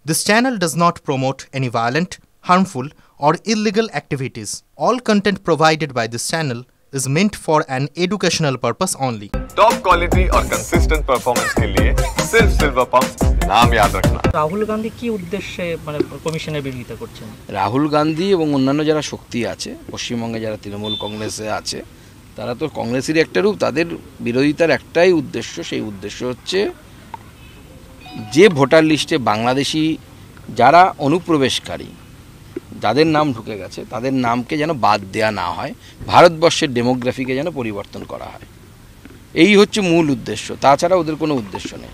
This channel does not promote any violent, harmful, or illegal activities. All content provided by this channel is meant for an educational purpose only. Top quality और consistent performance के लिए सिर्फ silver pump नाम याद रखना। রাহুল গান্ধী কি উদ্দেশ্যে মানে কমিশনের বিরোধিতা করছেন? রাহুল গান্ধী এবং অন্যান্য যারা শক্তি আছে পশ্চিমবঙ্গে যারা তৃণমূল কংগ্রেসে আছে তারা তো কংগ্রেসেরই একটা রূপ, তাদের বিরোধিতার একটাই উদ্দেশ্য, সেই উদ্দেশ্য হচ্ছে যে ভোটার লিস্টে বাংলাদেশি যারা অনুপ্রবেশকারী যাদের নাম ঢুকে গেছে তাদের নামকে যেন বাদ দেওয়া না হয়, ভারতবর্ষের ডেমোগ্রাফিকে যেন পরিবর্তন করা হয়, এই হচ্ছে মূল উদ্দেশ্য। তাছাড়া ওদের কোনো উদ্দেশ্য নেই।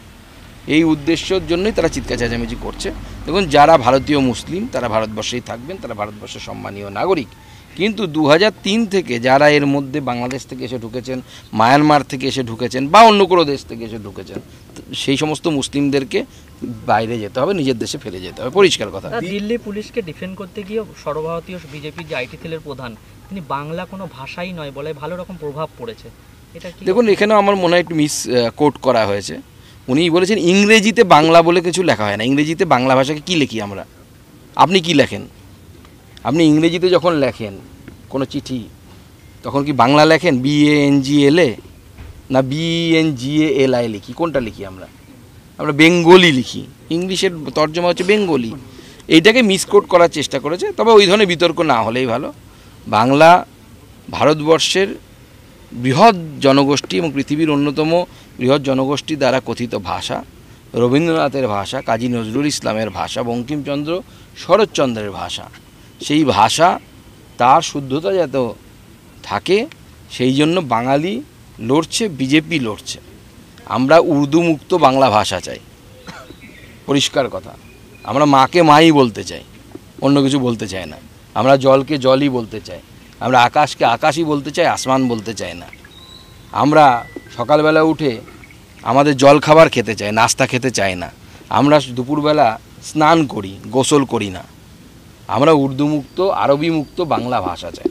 এই উদ্দেশ্যের জন্যই তারা চিৎকার চেঁচামেচি করছে। দেখুন, যারা ভারতীয় মুসলিম তারা ভারতবর্ষেই থাকবেন, তারা ভারতবর্ষের সম্মানীয় নাগরিক। কিন্তু 2003 থেকে যারা এর মধ্যে বাংলাদেশ থেকে এসে ঢুকেছেন, মায়ানমার থেকে এসে ঢুকেছেন বা অন্য কোনো দেশ থেকে এসে ঢুকেছেন, সেই সমস্ত মুসলিমদেরকে বাইরে যেতে হবে, নিজের দেশে ফেলে যেতে হবে, পরিষ্কার কথা। দিল্লি পুলিশকে ডিফেন্ড করতে গিয়ে সর্বভারতীয় বিজেপির যে আইটি সেলের প্রধান তিনি বাংলা কোনো ভাষাই নয় বলে ভালো রকম প্রভাব পড়েছে। এটা কি দেখুন, এখানেও আমার মনে হয় একটু মিস কোট করা হয়েছে। উনি বলেছেন ইংরেজিতে বাংলা বলে কিছু লেখা হয় না। ইংরেজিতে বাংলা ভাষাকে কী লিখি আমরা? আপনি কি লেখেন? আপনি ইংরেজিতে যখন লেখেন কোনো চিঠি তখন কি বাংলা লেখেন BANGLA না BNGALI লিখি? কোনটা লিখি আমরা? আমরা বেঙ্গলি লিখি। ইংলিশের তর্জমা হচ্ছে বেঙ্গলি। এইটাকে মিসকোট করার চেষ্টা করেছে। তবে ওই ধরনের বিতর্ক না হলেই ভালো। বাংলা ভারতবর্ষের বৃহৎ জনগোষ্ঠী এবং পৃথিবীর অন্যতম বৃহৎ জনগোষ্ঠী দ্বারা কথিত ভাষা, রবীন্দ্রনাথের ভাষা, কাজী নজরুল ইসলামের ভাষা, বঙ্কিমচন্দ্র শরৎচন্দ্রের ভাষা। সেই ভাষা তার শুদ্ধতা যাতে থাকে সেই জন্য বাঙালি লড়ছে, বিজেপি লড়ছে। আমরা উর্দু মুক্ত বাংলা ভাষা চাই, পরিষ্কার কথা। আমরা মাকে মাই বলতে চাই, অন্য কিছু বলতে চাই না। আমরা জলকে জলই বলতে চাই, আমরা আকাশকে আকাশই বলতে চাই, আসমান বলতে চাই না। আমরা সকালবেলা উঠে আমাদের জল খাবার খেতে চাই, নাস্তা খেতে চাই না। আমরা দুপুরবেলা স্নান করি, গোসল করি না। আমরা উর্দু মুক্ত, আরবি মুক্ত বাংলা ভাষা চাই।